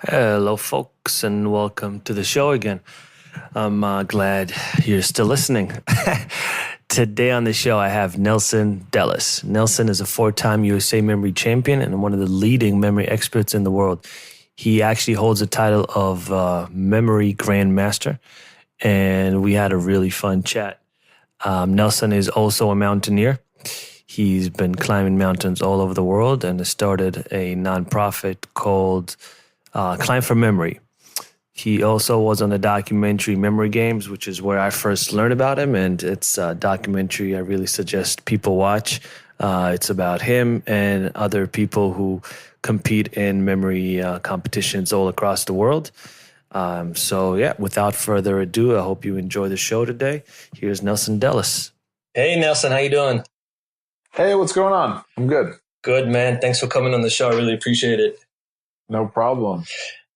Hello, folks, and welcome to the show again. I'm glad you're still listening. Today on the show, I have Nelson Dellis. Nelson is a four-time USA memory champion and one of the leading memory experts in the world. He actually holds the title of Memory Grandmaster, and we had a really fun chat. Nelson is also a mountaineer. He's been climbing mountains all over the world and has started a nonprofit called Climb for Memory. He also was on the documentary Memory Games, which is where I first learned about him, and it's a documentary I really suggest people watch. It's about him and other people who compete in memory competitions all across the world. Without further ado, I hope you enjoy the show today. Here's Nelson Dellis. Hey, Nelson, how you doing? Hey, what's going on? I'm good. Good, man. Thanks for coming on the show. I really appreciate it. No problem.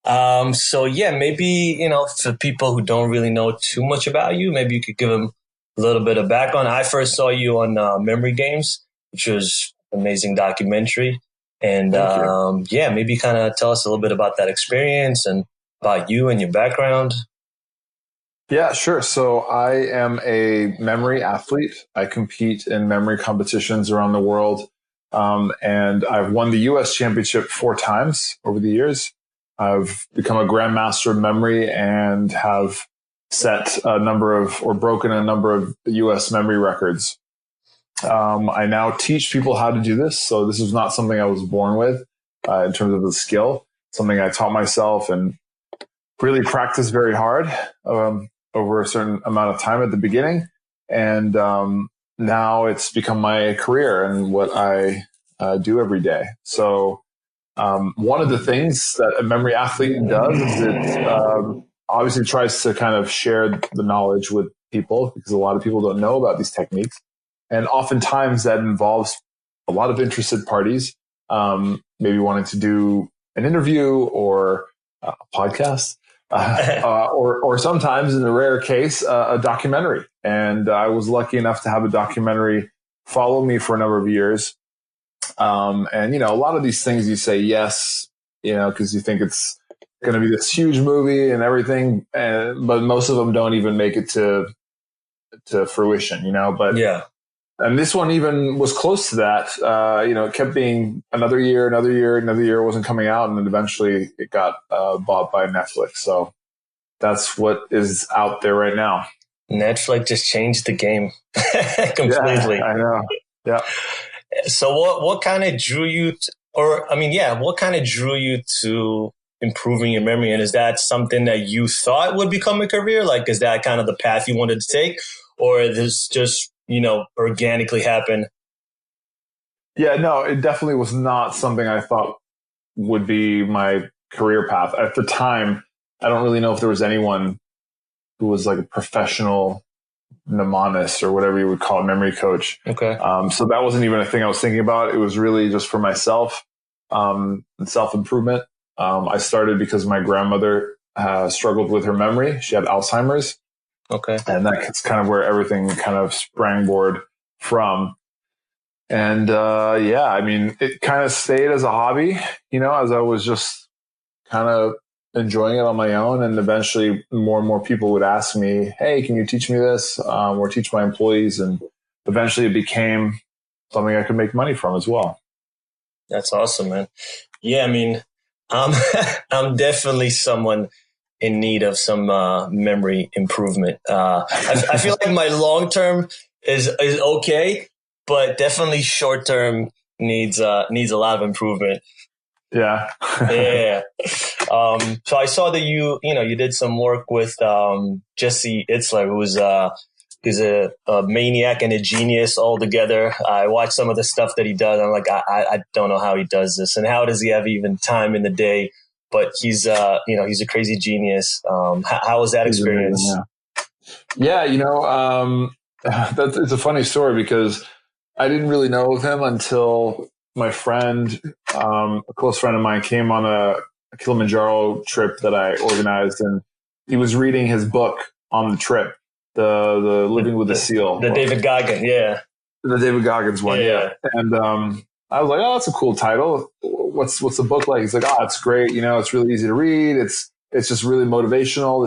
Maybe, for people who don't really know too much about you, maybe you could give them a little bit of background. I first saw you on Memory Games, which was an amazing documentary. And maybe kind of tell us a little bit about that experience and about you and your background. Yeah, sure. So I am a memory athlete. I compete in memory competitions around the world. And I've won the US championship 4 times over the years. I've become a grandmaster of memory and have set a number of, or broken a number of US memory records. I now teach people how to do this. So this is not something I was born with in terms of the skill, something I taught myself and really practiced very hard over a certain amount of time at the beginning. And now it's become my career and what I do every day. So one of the things that a memory athlete does is it obviously tries to kind of share the knowledge with people because a lot of people don't know about these techniques. And oftentimes that involves a lot of interested parties, maybe wanting to do an interview or a podcast, or sometimes in a rare case, a documentary. And I was lucky enough to have a documentary follow me for a number of years. A lot of these things you say yes, because you think it's going to be this huge movie and everything, but most of them don't even make it to fruition, but yeah. And this one even was close to that. It kept being another year wasn't coming out. And then eventually it got bought by Netflix. So that's what is out there right now. Netflix just changed the game completely. Yeah, I know. Yeah. So what kind of drew you what kind of drew you to improving your memory? And is that something that you thought would become a career? Like, is that kind of the path you wanted to take? Or this just, organically happen? Yeah, no, it definitely was not something I thought would be my career path. At the time, I don't really know if there was anyone who was like a professional mnemonist or whatever you would call it, memory coach. Okay. So that wasn't even a thing I was thinking about. It was really just for myself, and self-improvement. I started because my grandmother struggled with her memory. She had Alzheimer's. Okay. And that's kind of where everything kind of sprangboard from. And it kind of stayed as a hobby, as I was just kind of enjoying it on my own. And eventually more and more people would ask me, hey, can you teach me this? Or teach my employees. And eventually it became something I could make money from as well. That's awesome, man. Yeah, I'm definitely someone in need of some memory improvement. I feel like my long term is okay, but definitely short term needs a lot of improvement. Yeah. Yeah. So I saw that you did some work with Jesse Itzler, who's a maniac and a genius all together. I watched some of the stuff that he does. I'm like, I don't know how he does this, and how does he have even time in the day? But he's a crazy genius. How was that experience? Yeah, it's a funny story because I didn't really know of him until my friend, a close friend of mine, came on a Kilimanjaro trip that I organized, and he was reading his book on the trip, the Living with a Seal. The David Goggins, yeah. The David Goggins one, yeah. And I was like, oh, that's a cool title. What's the book like? He's like, oh, it's great. You know, it's really easy to read. It's just really motivational.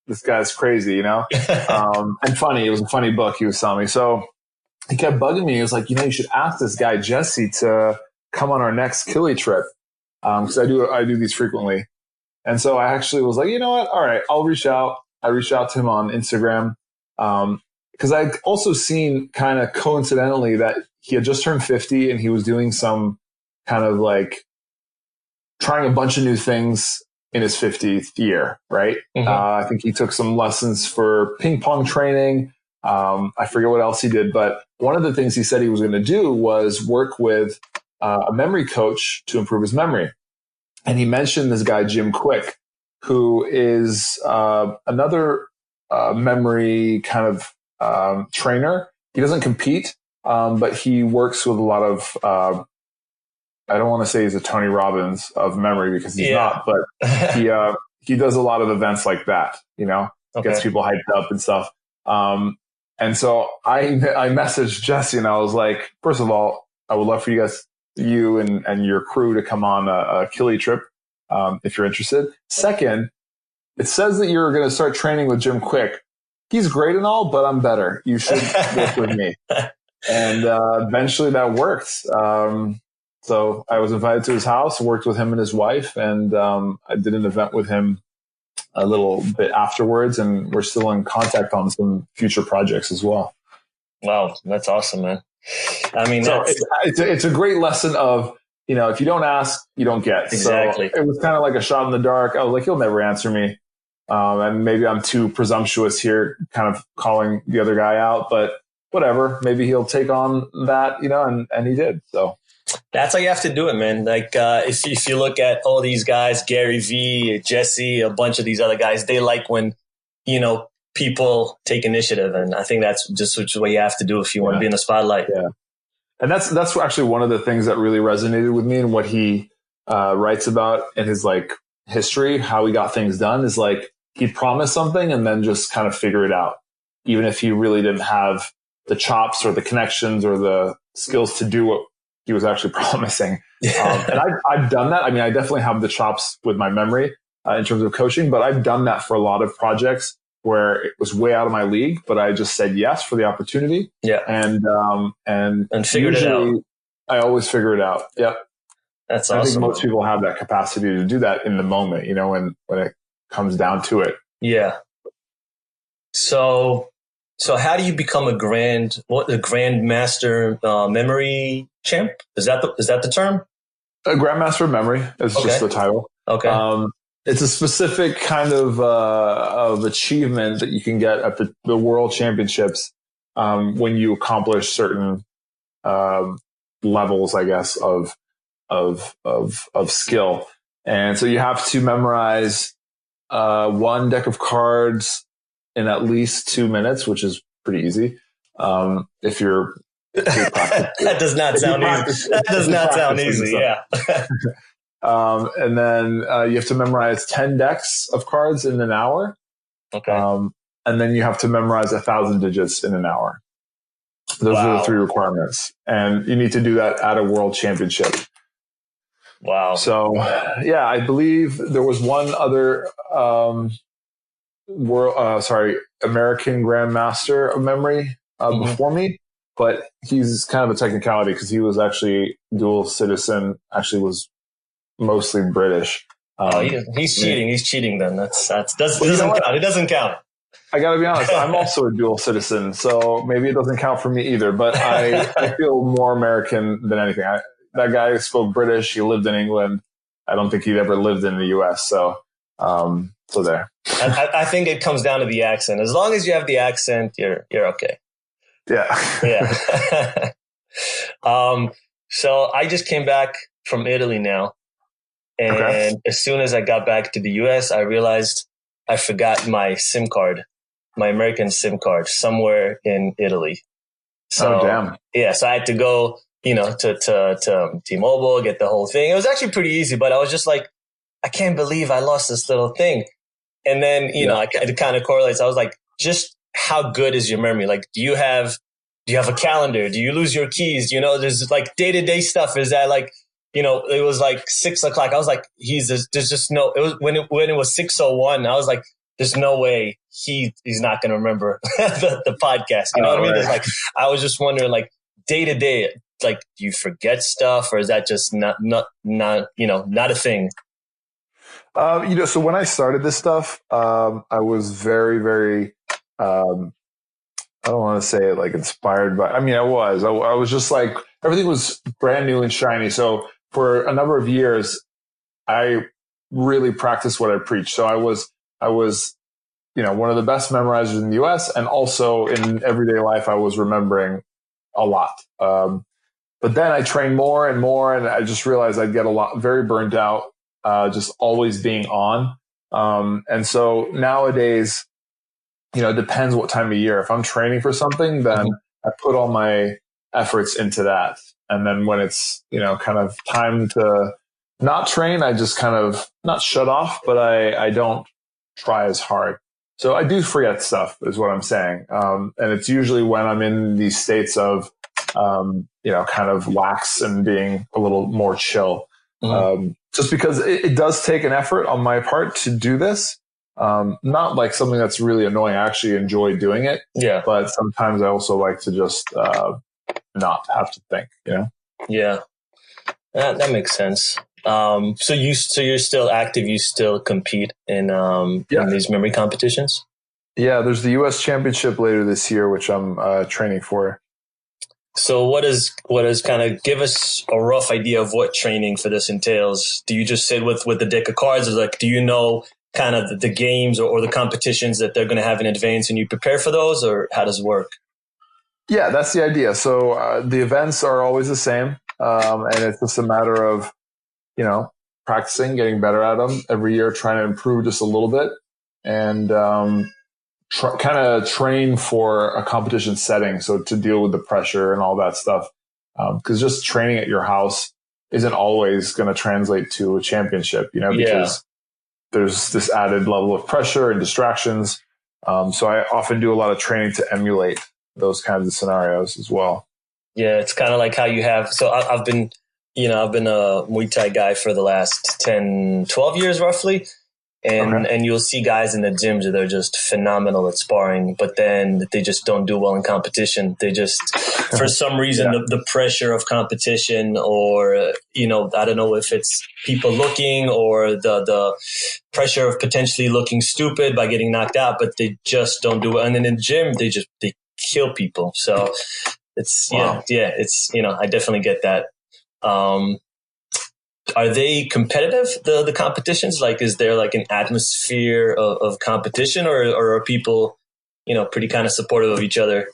This guy's crazy, you know, and funny. It was a funny book he was telling me. So he kept bugging me. He was like, you know, you should ask this guy Jesse to come on our next Kili trip, because I do these frequently. And so I actually was like, you know what? All right, I'll reach out. I reached out to him on Instagram, because I'd also seen kind of coincidentally that he had just turned 50 and he was doing some kind of like trying a bunch of new things in his 50th year, right? Mm-hmm. I think he took some lessons for ping pong training. I forget what else he did, but one of the things he said he was going to do was work with a memory coach to improve his memory. And he mentioned this guy, Jim Quick, who is another memory kind of trainer. He doesn't compete, but he works with a lot of, I don't want to say he's a Tony Robbins of memory because he's not, but he does a lot of events like that, you know, gets people hyped up and stuff. And so I messaged Jesse and I was like, first of all, I would love for you and your crew to come on a Kili trip if you're interested. Second, it says that you're going to start training with Jim Quick. He's great and all, but I'm better. You should work with me. And eventually that worked. So I was invited to his house, worked with him and his wife, and I did an event with him a little bit afterwards, and we're still in contact on some future projects as well. Wow, that's awesome, man. I mean, so it's a great lesson of, you know, if you don't ask, you don't get. Exactly. So it was kind of like a shot in the dark. I was like, he'll never answer me. And maybe I'm too presumptuous here, kind of calling the other guy out, but whatever. Maybe he'll take on that, you know, and he did. So that's how you have to do it, man. Like if you look at all these guys, Gary Vee, Jesse, a bunch of these other guys, they like when, you know, people take initiative. And I think that's just what you have to do if you want to be in the spotlight. Yeah. And that's actually one of the things that really resonated with me, and what he writes about in his like history, how he got things done is like he'd promise something and then just kind of figure it out, even if he really didn't have the chops or the connections or the skills to do what he was actually promising. And I've done that. I mean, I definitely have the chops with my memory in terms of coaching, but I've done that for a lot of projects where it was way out of my league, but I just said yes for the opportunity. Yeah. And figured it out. I always figure it out. Yep. That's awesome. I think most people have that capacity to do that in the moment, you know, when it comes down to it. Yeah. So how do you become a grandmaster memory champ? Is that the term? A grandmaster of memory is just the title. Okay. It's a specific kind of achievement that you can get at the World Championships when you accomplish certain levels, I guess, of skill. And so you have to memorize one deck of cards in at least 2 minutes, which is pretty easy. If you're that does not sound easy. That does not sound easy. Yeah. And then you have to memorize 10 decks of cards in an hour. Okay. And then you have to memorize 1,000 digits in an hour. Those are the 3 requirements. And you need to do that at a world championship. Wow. So, yeah, I believe there was one other American Grandmaster of memory before me, but he's kind of a technicality because he was actually dual citizen, actually was mostly British. He's cheating. He's cheating then. That doesn't count. It doesn't count. I got to be honest. I'm also a dual citizen, so maybe it doesn't count for me either, but I feel more American than anything. That guy spoke British. He lived in England. I don't think he'd ever lived in the US. So there. I think it comes down to the accent. As long as you have the accent, you're okay. Yeah. Yeah. So I just came back from Italy now. And as soon as I got back to the US, I realized I forgot my SIM card, my American SIM card somewhere in Italy. So, damn. Yeah. So I had to go, you know, to T-Mobile, get the whole thing. It was actually pretty easy, but I was just like, I can't believe I lost this little thing. And then, you know, it kind of correlates. I was like, just how good is your memory? Like, do Do you have a calendar? Do you lose your keys? You know, there's like day-to-day stuff. Is that like, you know, it was like 6 o'clock. I was like, there's just no, it was when it was 6:01. I was like, there's no way he's not going to remember the podcast. You know what I mean? There's like, I was just wondering, like, day to day, like, do you forget stuff, or is that just not a thing? So when I started this stuff, I was very, very, I don't want to say it like inspired by, I mean, I was just like, everything was brand new and shiny. So for a number of years, I really practiced what I preached. So I was, one of the best memorizers in the US, and also in everyday life, I was remembering a lot. But then I trained more and more, and I just realized I'd get very burnt out, just always being on. And so nowadays, it depends what time of year. If I'm training for something, then I put all my efforts into that. And then when it's, kind of time to not train, I just kind of not shut off, but I don't try as hard. So I do forget stuff is what I'm saying. And it's usually when I'm in these states of, kind of lax and being a little more chill. Just because it does take an effort on my part to do this. Not like something that's really annoying. I actually enjoy doing it. Yeah. But sometimes I also like to just not have to think, Yeah. That makes sense. So you're still active. You still compete in these memory competitions? Yeah, there's the U.S. Championship later this year, which I'm training for. So what is kind of, give us a rough idea of what training for this entails? Do you just sit with the deck of cards, or like, do you know kind of the games or the competitions that they're going to have in advance and you prepare for those, or how does it work? Yeah, that's the idea. So the events are always the same. And it's just a matter of, practicing, getting better at them every year, trying to improve just a little bit, and kind of train for a competition setting. So to deal with the pressure and all that stuff. Because just training at your house isn't always going to translate to a championship, because there's this added level of pressure and distractions. So I often do a lot of training to emulate those kinds of scenarios as well. Yeah, it's kind of like how you have. So I've been a Muay Thai guy for the last 10, 12 years roughly. And you'll see guys in the gyms that are just phenomenal at sparring, but then they just don't do well in competition. They just, for some reason, the pressure of competition, or, I don't know if it's people looking, or the pressure of potentially looking stupid by getting knocked out, but they just don't do it. And then in the gym, they kill people. So it's, it's, I definitely get that. Are they competitive, the competitions? Like, is there like an atmosphere of competition, or are people, pretty kind of supportive of each other,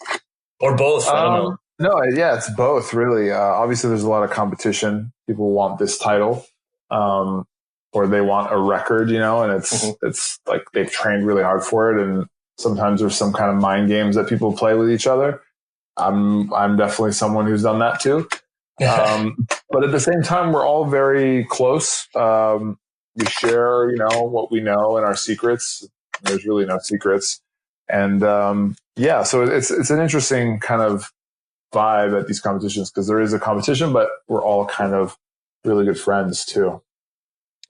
or both? I don't know. No, yeah, it's both really. Obviously there's a lot of competition. People want this title, or they want a record, and it's like they've trained really hard for it. And sometimes there's some kind of mind games that people play with each other. I'm definitely someone who's done that too. But at the same time, we're all very close. We share, what we know and our secrets. There's really no secrets. And, so it's an interesting kind of vibe at these competitions, because there is a competition, but we're all kind of really good friends too.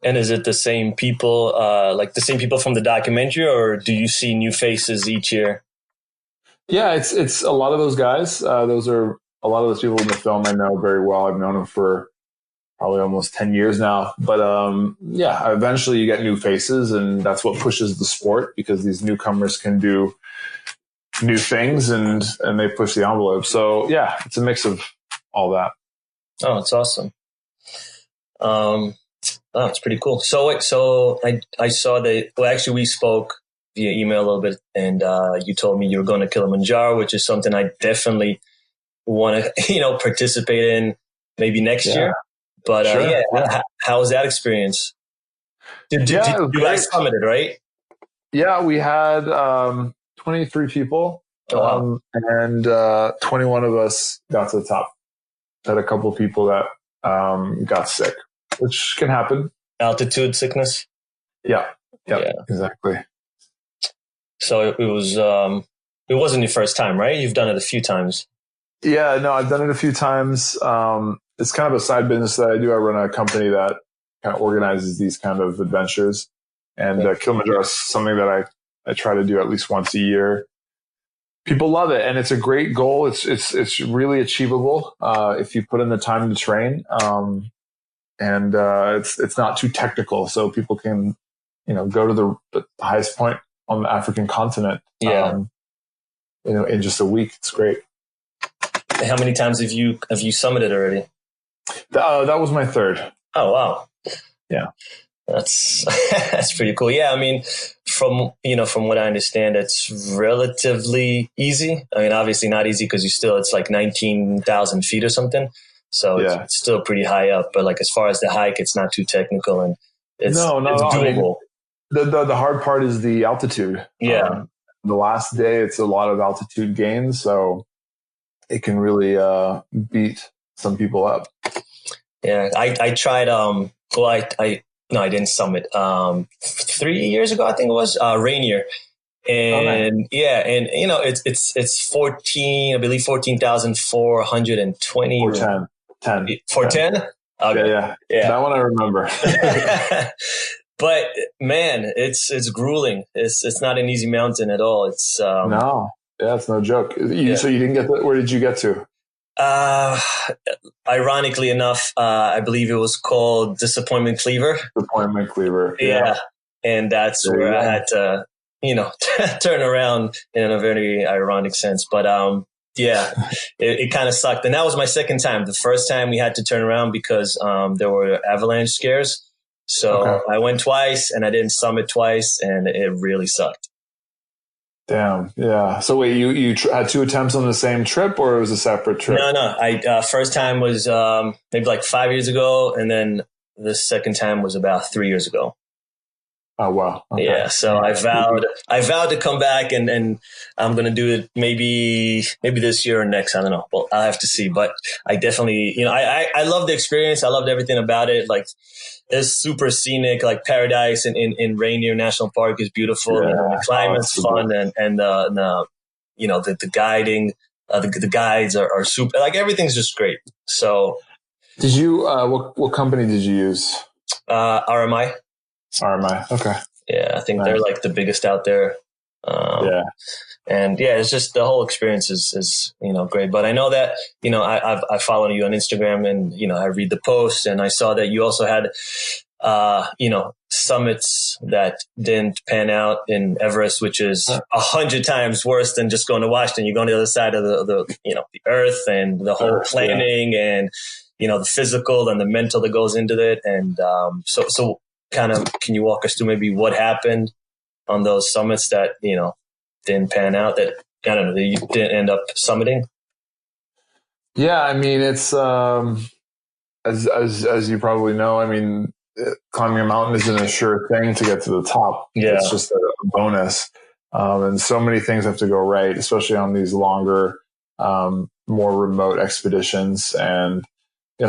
And is it the same people, like the same people from the documentary, or do you see new faces each year? Yeah, it's a lot of those guys. Those are a lot of those people in the film I know very well. I've known them for probably almost 10 years now. But eventually you get new faces, and that's what pushes the sport, because these newcomers can do new things and they push the envelope. So yeah, it's a mix of all that. Oh, it's awesome. It's pretty cool. So I saw that, well, actually we spoke via email a little bit, and you told me you were going to Kilimanjaro, which is something I definitely want to, participate in maybe next year. But sure. How was that experience? Did you guys summited, right? Yeah, we had 23 people, and 21 of us got to the top. Had a couple of people that got sick, which can happen. Altitude sickness? Yeah, exactly. So it was. It wasn't your first time, right? You've done it a few times. Yeah, no, I've done it a few times. It's kind of a side business that I do. I run a company that kind of organizes these kind of adventures, and Kilimanjaro is something that I try to do at least once a year. People love it, and it's a great goal. It's really achievable if you put in the time to train, and it's not too technical, so people can go to the highest point on the African continent. Yeah. In just a week. It's great. How many times have you summited already? That was my third. Oh, wow. Yeah. That's that's pretty cool. Yeah, I mean, from what I understand, it's relatively easy. I mean, obviously not easy because it's like 19,000 feet or something. So it's still pretty high up. But like as far as the hike, it's not too technical and it's doable. I mean, the hard part is the altitude. Yeah. The last day, it's a lot of altitude gains, so it can really beat some people up. Yeah, I tried. I didn't summit. 3 years ago, I think it was Rainier, and it's 14. I believe 14,420. 410. 410. Okay. Yeah. That one I remember. But man, it's grueling. It's not an easy mountain at all. It's no, it's no joke. So you didn't get where did you get to? Ironically enough, I believe it was called Disappointment Cleaver. Disappointment Cleaver. Yeah. And that's where I had to, turn around in a very ironic sense. But it kind of sucked. And that was my second time. The first time we had to turn around because there were avalanche scares. So I went twice and I didn't summit twice and it really sucked. Damn. Yeah. So wait, you had two attempts on the same trip or it was a separate trip? No. I first time was maybe like 5 years ago. And then the second time was about 3 years ago. Oh, wow. Okay. Yeah. So I vowed to come back and I'm going to do it maybe this year or next. I don't know. Well, I'll have to see, but I definitely, I love the experience. I loved everything about it. Like it's super scenic, like paradise in Rainier National Park is beautiful. Yeah. The climate's fun and the guiding, the guides are super, like everything's just great. So did you, what company did you use? RMI. RMI. Okay. Yeah, I think they're like the biggest out there. And it's just the whole experience is great. But I know that I follow you on Instagram and I read the posts and I saw that you also had summits that didn't pan out in Everest, which is 100 times worse than just going to Washington. You're going to the other side of the earth and the whole planning and the physical and the mental that goes into it. And so kind of, can you walk us through maybe what happened on those summits that, didn't pan out, that, I don't know, that you didn't end up summiting? Yeah. I mean, it's, as you probably know, I mean, climbing a mountain isn't a sure thing to get to the top. Yeah. It's just a bonus. And so many things have to go right, especially on these longer, more remote expeditions. And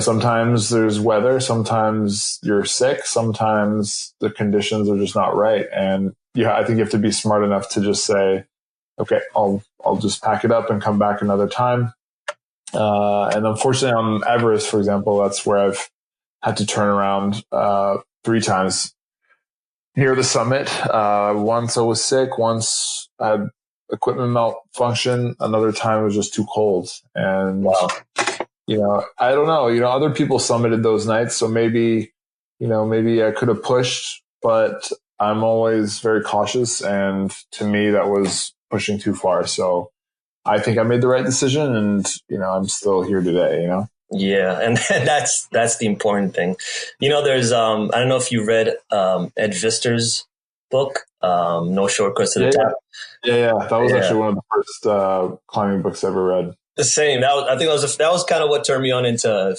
sometimes there's weather, sometimes you're sick, sometimes the conditions are just not right. And I think you have to be smart enough to just say, okay, I'll just pack it up and come back another time. And unfortunately on Everest, for example, that's where I've had to turn around 3 times near the summit. Once I was sick, once I had equipment malfunction, another time it was just too cold. And wow. I don't know, other people summited those nights. So maybe I could have pushed, but I'm always very cautious. And to me, that was pushing too far. So I think I made the right decision and, I'm still here today, Yeah. And that's the important thing. There's, I don't know if you read Ed Vister's book, No Shortcuts to the Top. Yeah. That was actually one of the first climbing books I ever read. The same. I think that was kind of what turned me on into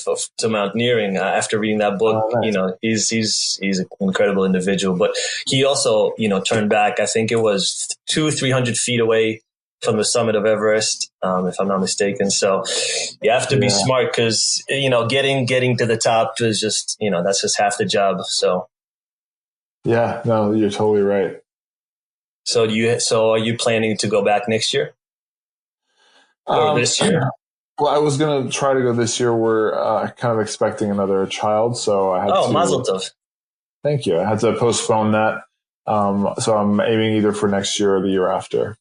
mountaineering. After reading that book, oh, nice. He's an incredible individual. But he also, turned back. I think it was 200-300 feet away from the summit of Everest, if I'm not mistaken. So you have to be smart because getting to the top is just that's just half the job. So yeah, no, you're totally right. So are you planning to go back next year? Or this year? Well, I was going to try to go this year. We're kind of expecting another child, so I had Oh, to. Mazel Tov. Thank you. I had to postpone that. So I'm aiming either for next year or the year after.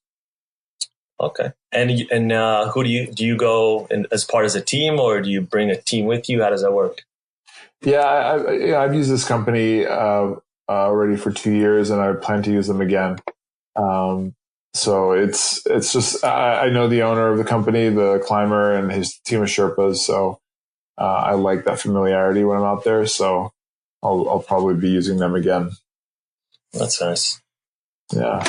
Okay. And who do you go in, as part of a team, or do you bring a team with you? How does that work? Yeah, I've used this company already for 2 years, and I plan to use them again. Um, so it's just I know the owner of the company, the climber, and his team of Sherpas. So I like that familiarity when I'm out there. So I'll probably be using them again. That's nice. Yeah.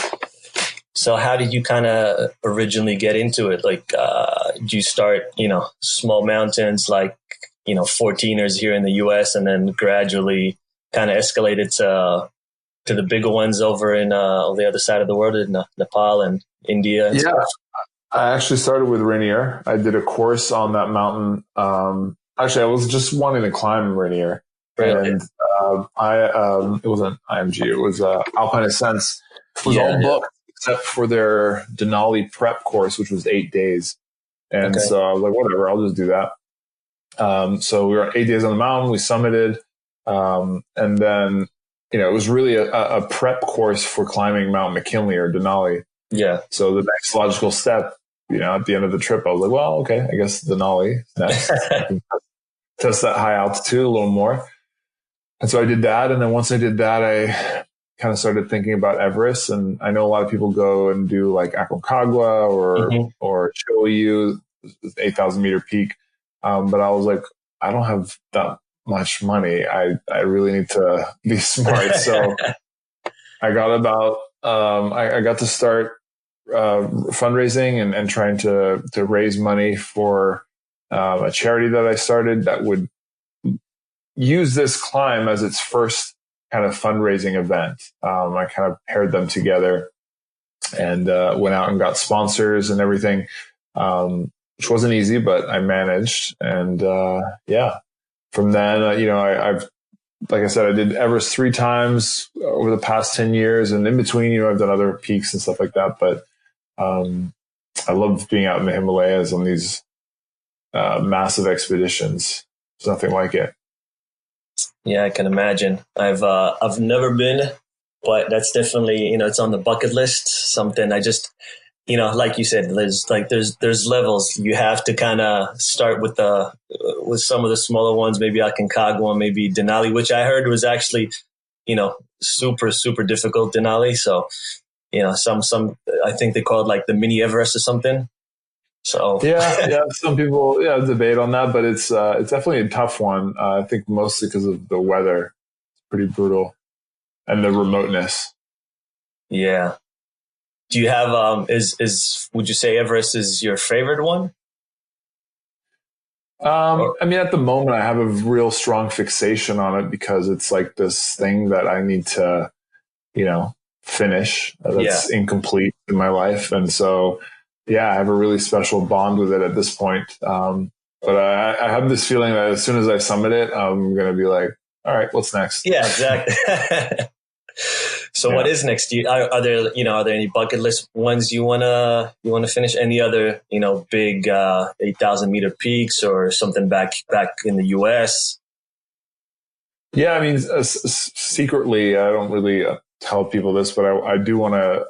So how did you kind of originally get into it? Like, did you start, small mountains like, 14ers here in the US, and then gradually kind of escalated to the bigger ones over in on the other side of the world in Nepal and India and Yeah. stuff? I actually started with Rainier. I did a course on that mountain. Actually, I was just wanting to climb Rainier, Really? and it wasn't IMG. It was Alpine Ascents. It was Yeah, all yeah. booked except for their Denali prep course, which was 8 days. And Okay. so I was like, whatever, I'll just do that. So we were 8 days on the mountain. We summited, and then it was really a prep course for climbing Mount McKinley or Denali. Yeah. So the next logical step, at the end of the trip, I was like, well, okay, I guess Denali next. I can test that high altitude a little more. And so I did that. And then once I did that, I kind of started thinking about Everest. And I know a lot of people go and do like Aconcagua Hmm. or Choyu, 8,000 meter peak. But I was like, I don't have that much money. I really need to be smart. So I got I got to start fundraising and trying to raise money for a charity that I started that would use this climb as its first kind of fundraising event. I kind of paired them together and went out and got sponsors and everything, which wasn't easy, but I managed. And yeah, from then, I've like I said, I did Everest 3 times over the past 10 years. And in between, I've done other peaks and stuff like that. But I love being out in the Himalayas on these massive expeditions. There's nothing like it. Yeah, I can imagine. I've never been, but that's definitely, it's on the bucket list. Something I just, like you said, there's levels. You have to kind of start with some of the smaller ones, maybe Aconcagua, maybe Denali, which I heard was actually, super, super difficult, Denali. So, some I think they call it like the mini Everest or something. So Yeah. Some people, debate on that, but it's definitely a tough one. I think mostly because of the weather. It's pretty brutal and the remoteness. yeah. Do you have is would you say Everest is your favorite one? Or, I mean, at the moment, I have a real strong fixation on it because it's like this thing that I need to, finish yeah. that's incomplete in my life. And so, yeah, I have a really special bond with it at this point. But I have this feeling that as soon as I summit it, I'm going to be like, all right, what's next? Yeah, exactly. So what Yeah. is next? Are there are there any bucket list ones you wanna finish? Any other big 8,000 meter peaks or something back in the U.S.? Yeah, I mean, secretly, I don't really tell people this, but I do want to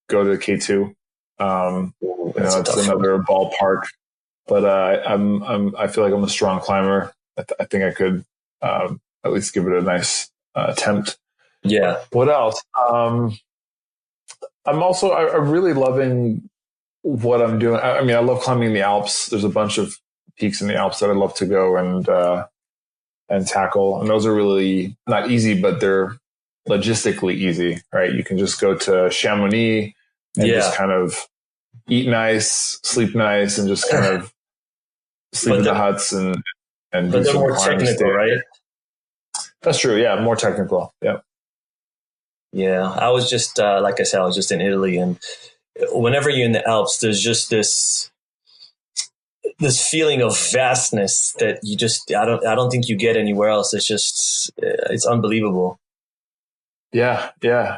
go to K2. That's a It's tough one. another ballpark, but I feel like I'm a strong climber. I think I could at least give it a nice attempt. Yeah, What else? I'm really loving what I'm doing. I mean, I love climbing the Alps. There's a bunch of peaks in the Alps that I love to go and tackle, and those are really not easy, but they're logistically easy, right? You can just go to Chamonix and just yeah. kind of eat nice, sleep nice, and just kind of sleep But in the they're huts and but do they're some more climbs. technical, right? That's true. Yeah, more technical. Yeah. Yeah, I was just like I said, I was just in Italy, and whenever you're in the Alps, there's just this feeling of vastness that I don't think you get anywhere else. It's just it's unbelievable. Yeah.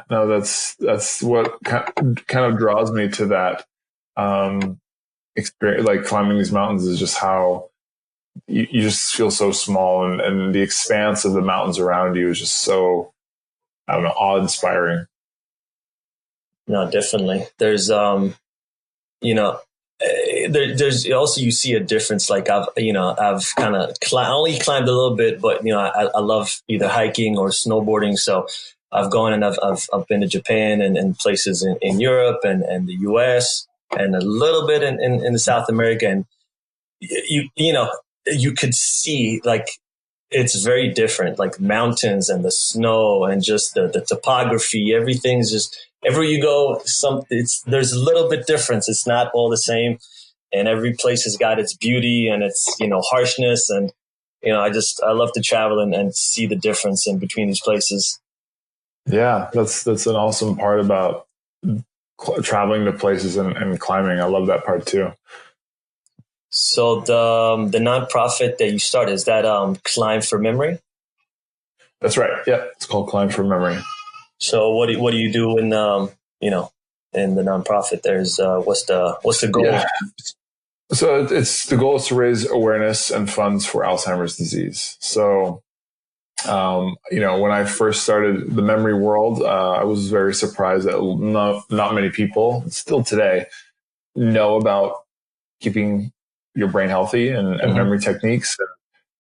No, that's what kind of draws me to that. Um, experience, like climbing these mountains, is just how you just feel so small, and the expanse of the mountains around you is just so, I don't know, awe-inspiring. No, definitely. There's, there's also, you see a difference. Like I've kind of only climbed a little bit, but I love either hiking or snowboarding. So I've gone and I've been to Japan and places in Europe and the US and a little bit in the South America. And you could see like it's very different, like mountains and the snow and just the topography. Everything's just, everywhere you go, there's a little bit difference. It's not all the same, and every place has got its beauty and its harshness. And I love to travel and see the difference in between these places. Yeah, that's an awesome part about traveling to places and climbing. I love that part too. So the nonprofit that you started, is that Climb for Memory? That's right. Yeah, it's called Climb for Memory. So what do you do in in the nonprofit? There's what's the goal? Yeah. So it's the goal is to raise awareness and funds for Alzheimer's disease. So when I first started the memory world, I was very surprised that not many people, still today, know about keeping your brain healthy and memory techniques and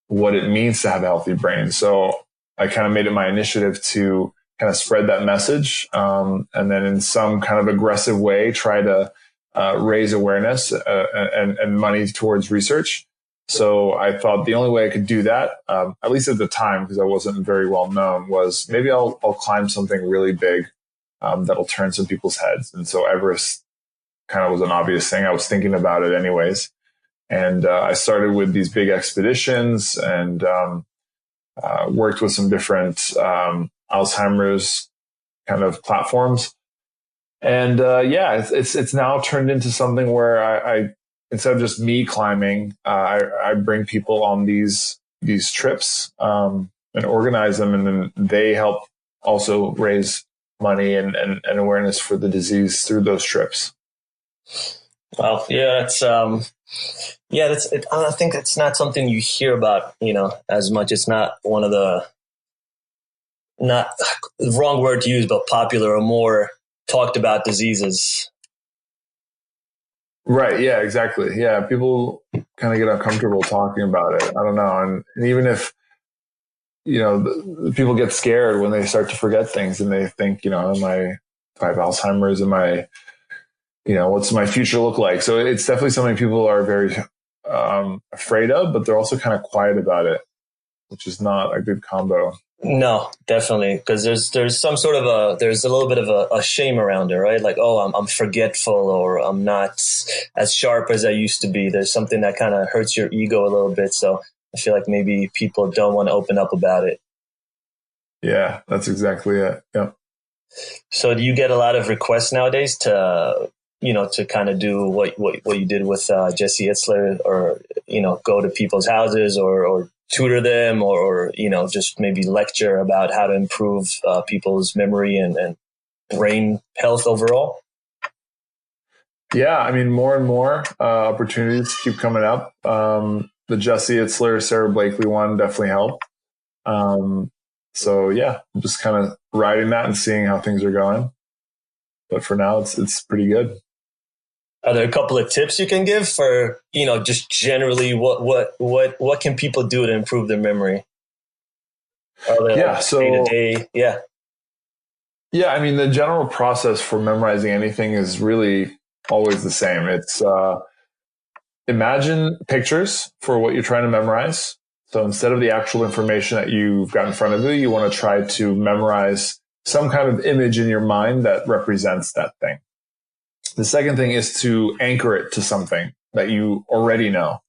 what it means to have a healthy brain. So I kind of made it my initiative to kind of spread that message, and then in some kind of aggressive way, try to raise awareness and money towards research. So I thought the only way I could do that, at least at the time, because I wasn't very well known, was maybe I'll climb something really big that'll turn some people's heads. And so Everest kind of was an obvious thing. I was thinking about it anyways. And I started with these big expeditions and worked with some different Alzheimer's kind of platforms. And it's now turned into something where I instead of just me climbing, I bring people on these trips and organize them, and then they help also raise money and awareness for the disease through those trips. Well, yeah, that's it. I think it's not something you hear about, as much. It's not one of not the wrong word to use, but popular or more talked about diseases. Right. Yeah, exactly. Yeah. People kind of get uncomfortable talking about it. I don't know. And even if, the people get scared when they start to forget things and they think, do I have Alzheimer's? What's my future look like? So it's definitely something people are very afraid of, but they're also kind of quiet about it, which is not a good combo. No, definitely, because there's some sort of there's a little bit of a shame around it, right? Like, oh, I'm forgetful, or I'm not as sharp as I used to be. There's something that kind of hurts your ego a little bit. So I feel like maybe people don't want to open up about it. Yeah, that's exactly it. Yeah. So do you get a lot of requests nowadays to kind of do what you did with Jesse Itzler, or, go to people's houses or tutor them or just maybe lecture about how to improve people's memory and brain health overall? Yeah, I mean, more and more opportunities keep coming up. The Jesse Itzler, Sarah Blakely one definitely helped. So yeah, I'm just kind of riding that and seeing how things are going. But for now, it's pretty good. Are there a couple of tips you can give for, just generally what can people do to improve their memory? Day-to-day? Yeah. Yeah, I mean, the general process for memorizing anything is really always the same. It's imagine pictures for what you're trying to memorize. So instead of the actual information that you've got in front of you, you want to try to memorize some kind of image in your mind that represents that thing. The second thing is to anchor it to something that you already know.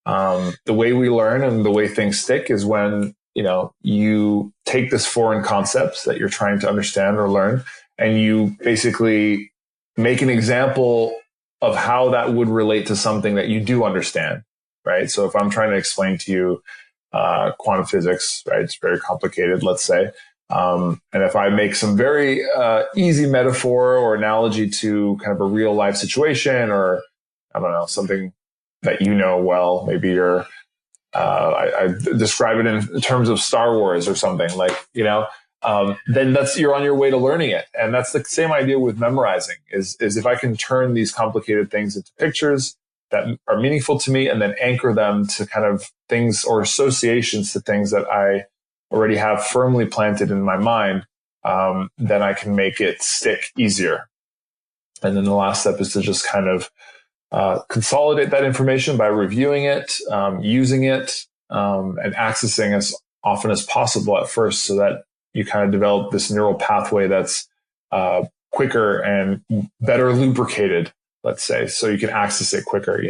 The way we learn and the way things stick is when, you take this foreign concepts that you're trying to understand or learn, and you basically make an example of how that would relate to something that you do understand, right? So if I'm trying to explain to you quantum physics, right, it's very complicated, let's say. And if I make some very easy metaphor or analogy to kind of a real life situation or I don't know, something that you know well. Maybe you're, I describe it in terms of Star Wars or something like, then you're on your way to learning it. And that's the same idea with memorizing is if I can turn these complicated things into pictures that are meaningful to me and then anchor them to kind of things or associations to things that I already have firmly planted in my mind, then I can make it stick easier. And then the last step is to just kind of consolidate that information by reviewing it, using it, and accessing as often as possible at first so that you kind of develop this neural pathway that's quicker and better lubricated, let's say, so you can access it quicker,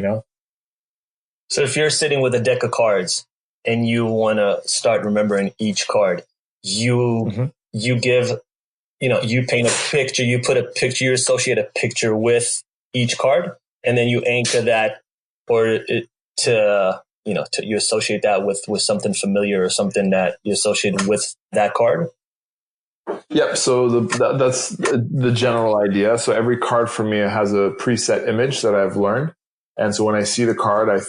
So if you're sitting with a deck of cards and you want to start remembering each card, you give, you paint a picture, you put a picture, you associate a picture with each card, and then you anchor that you associate that with something familiar or something that you associate with that card. Yep. So that's the general idea. So every card for me has a preset image that I've learned. And so when I see the card, I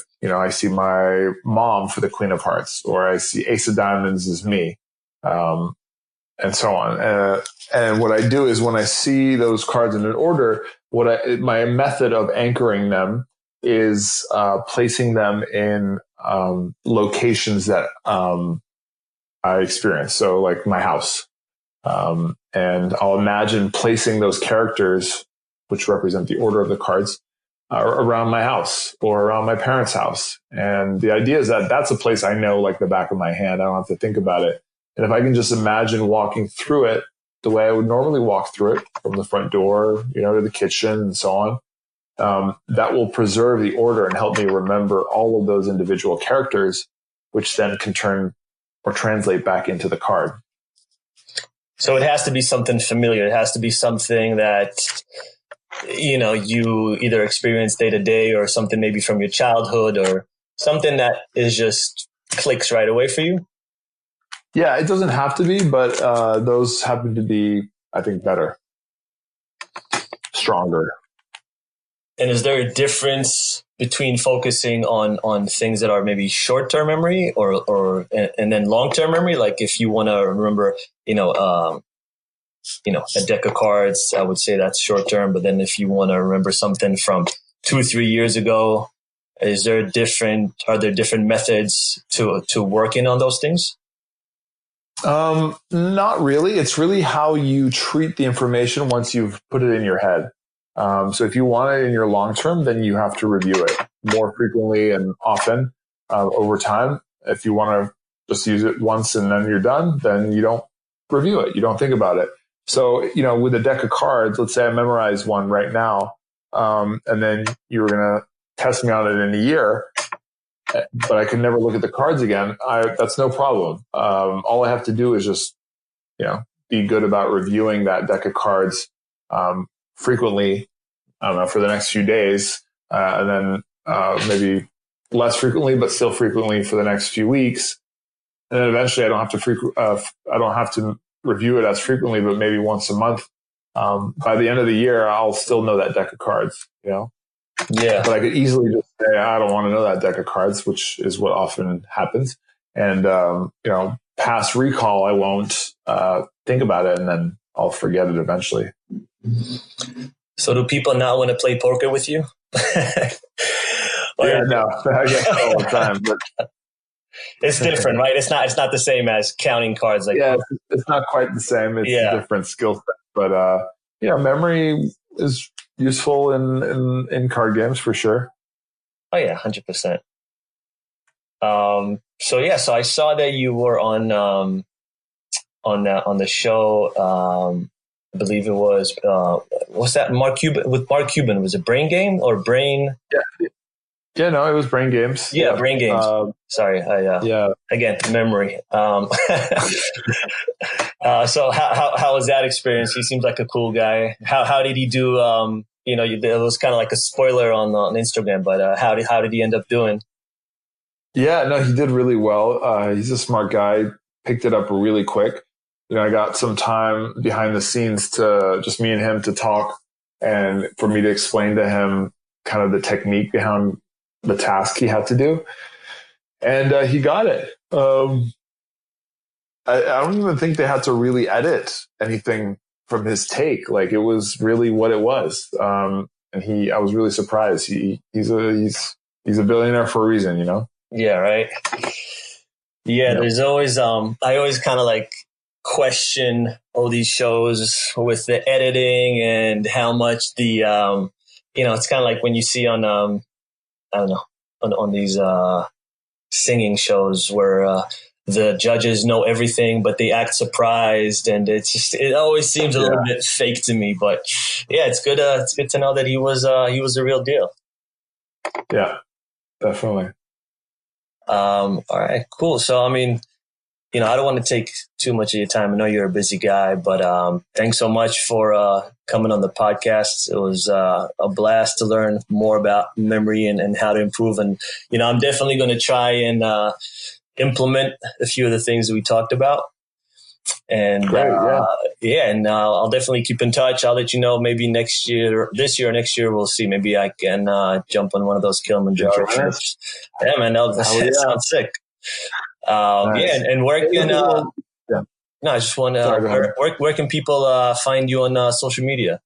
see my mom for the Queen of Hearts, or I see Ace of Diamonds as me, and so on. And what I do is when I see those cards in an order, my method of anchoring them is placing them in locations that I experience. So like my house. And I'll imagine placing those characters, which represent the order of the cards, around my house or around my parents' house. And the idea is that that's a place I know like the back of my hand. I don't have to think about it. And if I can just imagine walking through it the way I would normally walk through it, from the front door, to the kitchen and so on, that will preserve the order and help me remember all of those individual characters, which then can turn or translate back into the card. So it has to be something familiar. It has to be something that, you either experience day to day, or something maybe from your childhood, or something that is just clicks right away for you. Yeah, it doesn't have to be, but those happen to be, I think, better, stronger. And is there a difference between focusing on things that are maybe short-term memory and then long-term memory? Like if you want to remember, a deck of cards, I would say that's short-term. But then if you want to remember something from 2-3 years ago, are there different methods to working on those things? Not really. It's really how you treat the information once you've put it in your head. So if you want it in your long term, then you have to review it more frequently and often over time. If you want to just use it once and then you're done, then you don't review it. You don't think about it. So, with a deck of cards, let's say I memorize one right now, and then you were going to test me on it in a year, but I can never look at the cards again. That's no problem. All I have to do is just, be good about reviewing that deck of cards frequently, I don't know, for the next few days, and then maybe less frequently, but still frequently for the next few weeks. And then eventually I don't have to review it as frequently, but maybe once a month. By the end of the year, I'll still know that deck of cards, Yeah. But I could easily just say, I don't want to know that deck of cards, which is what often happens. And, past recall, I won't think about it, and then I'll forget it eventually. So do people not want to play poker with you? No, I get it all the time. But it's different, right? It's not the same as counting cards. It's not quite the same. It's a different skill set. But memory is useful in card games for sure. Oh yeah, 100%. So I saw that you were on the show. I believe it was what's that? Mark Cuban. Was it Brain Game or Brain? Yeah, no, it was Brain Games. Yeah, Brain Games. Sorry, again, memory. So how was that experience? He seems like a cool guy. How did he do? It was kind of like a spoiler on Instagram, but how did he end up doing? Yeah, no, he did really well. He's a smart guy. Picked it up really quick. I got some time behind the scenes to just me and him to talk, and for me to explain to him kind of the technique behind the task he had to do. And he got it. I don't even think they had to really edit anything from his take. Like, it was really what it was. And I was really surprised. He's a billionaire for a reason, you know? Yeah. Right. Yeah. There's always, I always kind of like question all these shows with the editing and how much the, it's kind of like when you see on, I don't know, on these, singing shows where, the judges know everything, but they act surprised, and it always seems a little bit fake to me. But yeah, it's good to know that he was the real deal. Yeah, definitely. All right, cool. So, I mean, I don't want to take too much of your time. I know you're a busy guy, but thanks so much for coming on the podcast. It was a blast to learn more about memory and how to improve. And, I'm definitely going to try and implement a few of the things that we talked about. And great, and I'll definitely keep in touch. I'll let you know maybe this year or next year. We'll see. Maybe I can jump on one of those Kilimanjaro trips. Yeah, man, that sounds sick. Nice. Yeah, and where can no, I just want to where can people find you on social media?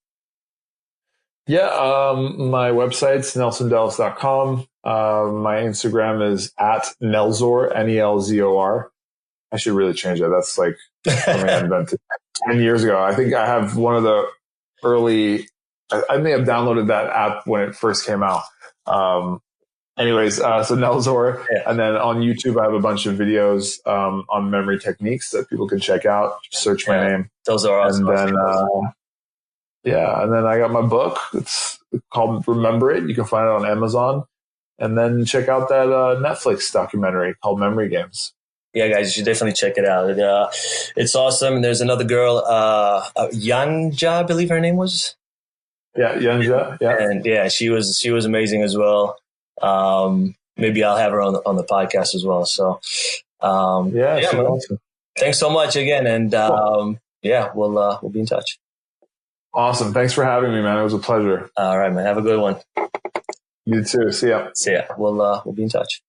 Yeah, my website's nelsondellis.com. My Instagram is at Nelzor, Nelzor. I should really change that. That's like something I invented 10 years ago. I think I have one of the early, I may have downloaded that app when it first came out. So Nelzor. Yeah. And then on YouTube, I have a bunch of videos on memory techniques that people can check out. Search my name. Those are awesome. And then, and then I got my book. It's called Remember It. You can find it on Amazon. And then check out that Netflix documentary called Memory Games. Yeah, guys, you should definitely check it out. It's awesome. And there's another girl, Yanja, I believe her name was. Yeah, Yanja. Yeah, and yeah, she was amazing as well. Maybe I'll have her on the podcast as well. So, awesome. Thanks so much again, and we'll be in touch. Awesome. Thanks for having me, man. It was a pleasure. All right, man. Have a good one. You too. See ya. See ya. We'll be in touch.